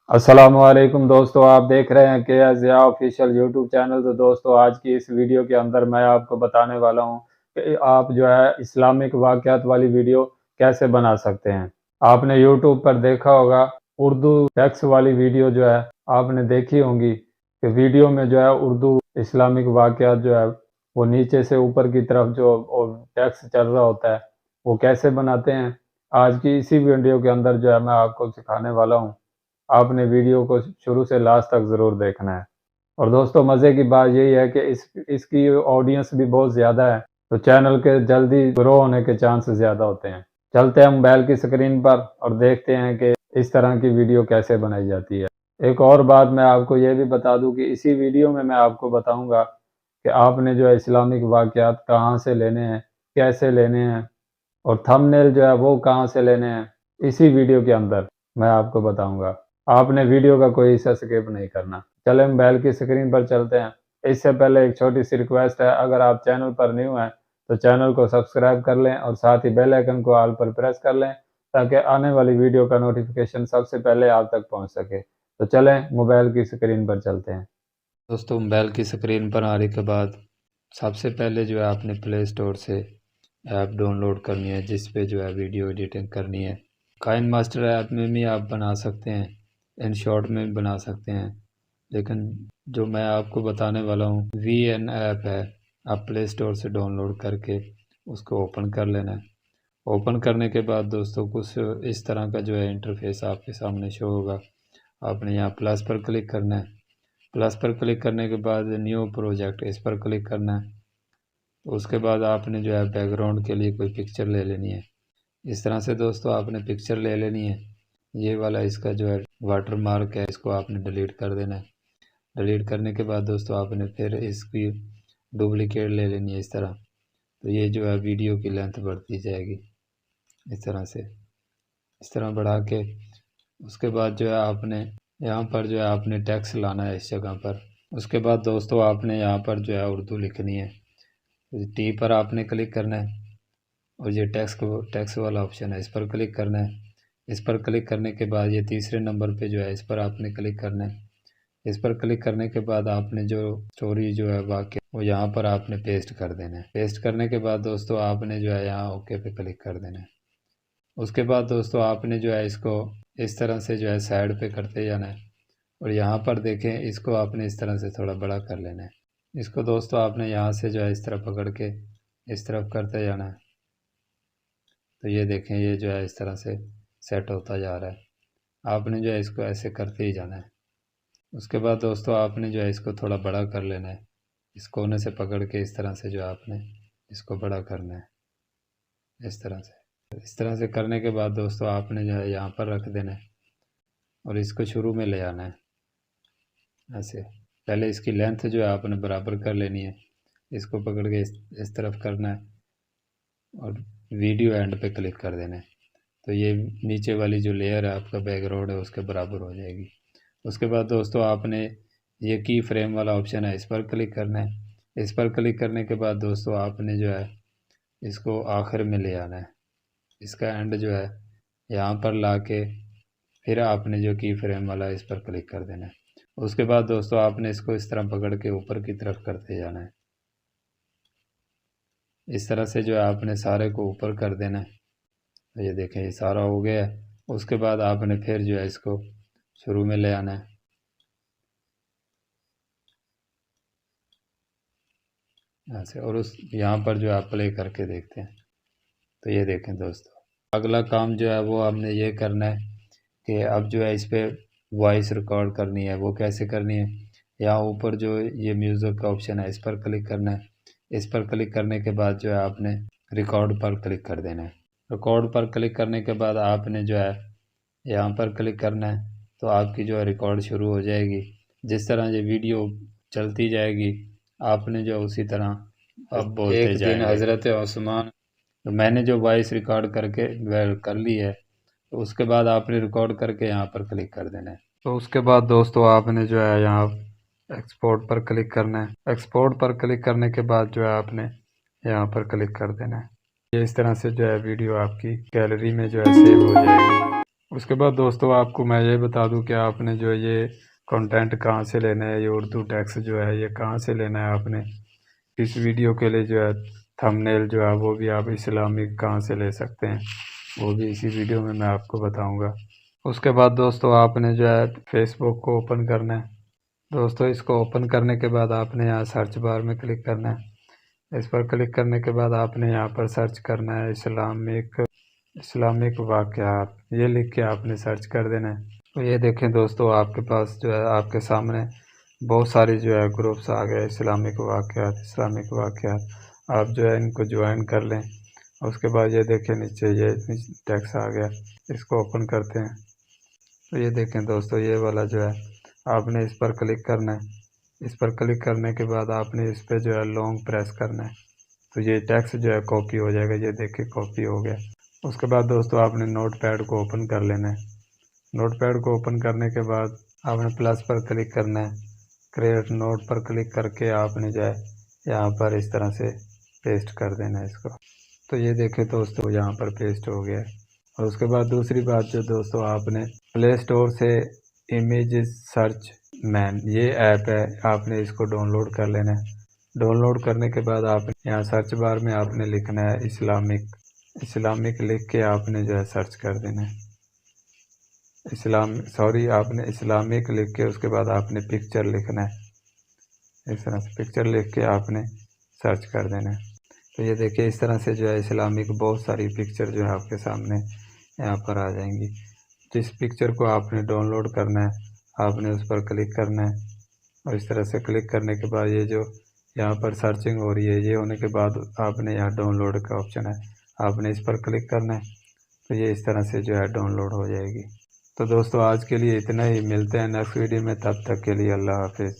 अस्सलामुअलैकुम दोस्तों, आप देख रहे हैं K S Zia official YouTube channel. तो दोस्तों, आज की इस वीडियो के अंदर मैं आपको बताने वाला हूं कि आप जो है इस्लामिक वाक़यात वाली वीडियो कैसे बना सकते हैं। आपने यूट्यूब पर देखा होगा, उर्दू टेक्स्ट वाली वीडियो जो है आपने देखी होंगी कि वीडियो में जो है उर्दू इस्लामिक वाक़यात जो है वो नीचे से ऊपर की तरफ जो टेक्स्ट चल रहा होता है, वो कैसे बनाते हैं। आज की इसी वीडियो के अंदर जो है मैं आपको सिखाने वाला हूँ। आपने वीडियो को शुरू से लास्ट तक ज़रूर देखना है। और दोस्तों, मज़े की बात यही है कि इसकी ऑडियंस भी बहुत ज़्यादा है, तो चैनल के जल्दी ग्रो होने के चांस ज़्यादा होते हैं। चलते हैं मोबाइल की स्क्रीन पर और देखते हैं कि इस तरह की वीडियो कैसे बनाई जाती है। एक और बात मैं आपको ये भी बता दूँ कि इसी वीडियो में मैं आपको बताऊँगा कि आपने जो है इस्लामिक वाक़यात कहाँ से लेने हैं, कैसे लेने हैं और थंबनेल जो है वो कहाँ से लेने हैं, इसी वीडियो के अंदर मैं आपको बताऊँगा। आपने वीडियो का कोई हिस्सा स्किप नहीं करना। चलें मोबाइल की स्क्रीन पर चलते हैं। इससे पहले एक छोटी-सी रिक्वेस्ट है, अगर आप चैनल पर न्यू हैं, तो चैनल को सब्सक्राइब कर लें और साथ ही बेल आइकन को ऑल पर प्रेस कर लें, ताकि आने वाली वीडियो का नोटिफ़िकेशन सबसे पहले आप तक पहुँच सके। तो चलें मोबाइल की स्क्रीन पर चलते हैं। दोस्तों, मोबाइल की स्क्रीन पर आने के बाद सबसे पहले जो है आपने प्ले स्टोर से ऐप डाउनलोड करनी है, जिस पे जो है वीडियो एडिटिंग करनी है। काइन मास्टर ऐप में भी आप बना सकते हैं, इन शॉर्ट में भी बना सकते हैं, लेकिन जो मैं आपको बताने वाला हूँ वी एन ऐप है। आप प्ले स्टोर से डाउनलोड करके उसको ओपन कर लेना है। ओपन करने के बाद दोस्तों, कुछ इस तरह का जो है इंटरफेस आपके सामने शो होगा। आपने यहाँ प्लस पर क्लिक करना है। प्लस पर क्लिक करने के बाद न्यू प्रोजेक्ट, इस पर क्लिक करना है। तो उसके बाद आपने जो है बैकग्राउंड के लिए कोई पिक्चर ले लेनी है। इस तरह से दोस्तों आपने पिक्चर ले लेनी है। ये वाला इसका जो है वाटर मार्क है, इसको आपने डिलीट कर देना है। डिलीट करने के बाद दोस्तों आपने फिर इसकी डुप्लिकेट ले लेनी है इस तरह। तो ये जो है वीडियो की लेंथ बढ़ती जाएगी इस तरह से, इस तरह बढ़ा के उसके बाद जो है आपने यहाँ पर जो है आपने टेक्स्ट लाना है इस जगह पर। उसके बाद दोस्तों आपने यहाँ पर जो है उर्दू लिखनी है। टी पर आपने क्लिक करना है और ये टैक्स वाला ऑप्शन है, इस पर क्लिक करना है। इस पर क्लिक करने के बाद ये तीसरे नंबर पे जो है इस पर आपने क्लिक करना है। इस पर क्लिक करने के बाद आपने जो स्टोरी जो है वाक्य वो यहाँ पर आपने पेस्ट कर देना है। पेस्ट करने के बाद दोस्तों आपने जो है यहाँ ओके पे क्लिक कर देना है। उसके बाद दोस्तों आपने जो है इसको इस तरह से जो है साइड पे करते जाना है और यहाँ पर देखें, इसको आपने इस तरह से थोड़ा बड़ा कर लेना है। इसको दोस्तों आपने यहाँ से जो है इस तरह पकड़ के इस तरफ करते जाना है। तो ये देखें, ये जो है इस तरह से सेट होता जा रहा है। आपने जो है इसको ऐसे करते ही जाना है। उसके बाद दोस्तों आपने जो है इसको थोड़ा बड़ा कर लेना है। इस कोने से पकड़ के इस तरह से जो आपने इसको बड़ा करना है इस तरह से करने के बाद दोस्तों आपने जो है यहाँ पर रख देना है और इसको शुरू में ले आना है ऐसे। पहले इसकी लेंथ जो है आपने बराबर कर लेनी है। इसको पकड़ के इस तरफ करना है और वीडियो एंड पे क्लिक कर देना है। तो ये नीचे वाली जो लेयर है आपका बैकग्राउंड है उसके बराबर हो जाएगी। उसके बाद दोस्तों आपने ये की फ्रेम वाला ऑप्शन है, इस पर क्लिक करना है। इस पर क्लिक करने के बाद दोस्तों आपने जो है इसको आखिर में ले आना है। इसका एंड जो है यहाँ पर ला के फिर आपने जो की फ्रेम वाला है इस पर क्लिक कर देना है। उसके बाद दोस्तों आपने इसको इस तरह पकड़ के ऊपर की तरफ करते जाना है। इस तरह से जो है आपने सारे को ऊपर कर देना है। तो ये देखें, ये सारा हो गया है। उसके बाद आपने फिर जो है इसको शुरू में ले आना है ऐसे, और उस यहाँ पर जो आप प्ले करके देखते हैं। तो ये देखें दोस्तों, अगला काम जो है वो हमने ये करना है कि अब जो है इस पर वॉइस रिकॉर्ड करनी है। वो कैसे करनी है, यहाँ ऊपर जो ये म्यूज़िक का ऑप्शन है इस पर क्लिक करना है। इस पर क्लिक करने के बाद जो है आपने रिकॉर्ड पर क्लिक कर देना है। रिकॉर्ड पर क्लिक करने के बाद आपने जो है यहाँ पर क्लिक करना है। तो आपकी जो है रिकॉर्ड शुरू हो जाएगी। जिस तरह ये वीडियो चलती जाएगी आपने जो उसी तरह अब बोलते एक दिन जाएंगे। हज़रत उस्मान, तो मैंने जो वॉइस रिकॉर्ड करके कर ली है, तो उसके बाद आपने रिकॉर्ड करके यहाँ पर क्लिक कर देना है। तो उसके बाद दोस्तों आपने जो है यहाँ एक्सपोर्ट पर क्लिक करना है। एक्सपोर्ट पर क्लिक करने के बाद जो है आपने यहाँ पर क्लिक कर देना है। ये इस तरह से जो है वीडियो आपकी गैलरी में जो है सेव हो जाएगी। उसके बाद दोस्तों आपको मैं ये बता दूं कि आपने जो ये कंटेंट कहाँ से लेना है, ये उर्दू टेक्स्ट जो है ये कहाँ से लेना है। आपने इस वीडियो के लिए जो है थंबनेल जो है वो भी आप इस्लामिक कहाँ से ले सकते हैं, वो भी इसी वीडियो में मैं आपको बताऊंगा। उसके बाद दोस्तों आपने जो है फेसबुक को ओपन करना है। दोस्तों इसको ओपन करने के बाद आपने यहाँ सर्च बार में क्लिक करना है। इस पर क्लिक करने के बाद आपने यहाँ पर सर्च करना है इस्लामिक वाक़यात, ये लिख के आपने सर्च कर देना है। तो ये देखें दोस्तों आपके पास जो है आपके सामने बहुत सारी जो है ग्रुप्स आ गए इस्लामिक वाक़यात। आप जो है इनको ज्वाइन कर लें। उसके बाद ये देखें नीचे ये टेक्स्ट आ गया, इसको ओपन करते हैं। तो ये देखें दोस्तों ये वाला जो है आपने इस पर क्लिक करना है। इस पर क्लिक करने के बाद आपने इस पर जो है लॉन्ग प्रेस करना है, तो ये टेक्स्ट जो है कॉपी हो जाएगा। ये देखिए कॉपी हो गया। उसके बाद दोस्तों आपने नोटपैड को ओपन कर लेना है। नोटपैड को ओपन करने के बाद आपने प्लस पर क्लिक करना है। क्रिएट नोट पर क्लिक करके आपने जो है यहाँ पर इस तरह से पेस्ट कर देना है इसको। तो ये देखें दोस्तों यहाँ पर पेस्ट हो गया। और उसके बाद दूसरी बात जो दोस्तों आपने प्ले स्टोर से इमेज सर्च मैन ये ऐप है, आपने इसको डाउनलोड कर लेना है। डाउनलोड करने के बाद आपने यहाँ सर्च बार में आपने लिखना है इस्लामिक लिख के आपने जो है सर्च कर देना है। आपने इस्लामिक लिख के उसके बाद आपने पिक्चर लिखना है। इस तरह से पिक्चर लिख के आपने सर्च कर देना है। तो ये देखिए इस तरह से जो है इस्लामिक बहुत सारी पिक्चर जो है आपके सामने यहाँ पर आ जाएंगी। जिस पिक्चर को आपने डाउनलोड करना है आपने उस पर क्लिक करना है। और इस तरह से क्लिक करने के बाद ये जो यहाँ पर सर्चिंग हो रही है, ये होने के बाद आपने यहाँ डाउनलोड का ऑप्शन है, आपने इस पर क्लिक करना है। तो ये इस तरह से जो है डाउनलोड हो जाएगी। तो दोस्तों आज के लिए इतना ही, मिलते हैं नेक्स्ट वीडियो में, तब तक के लिए अल्लाह हाफिज़।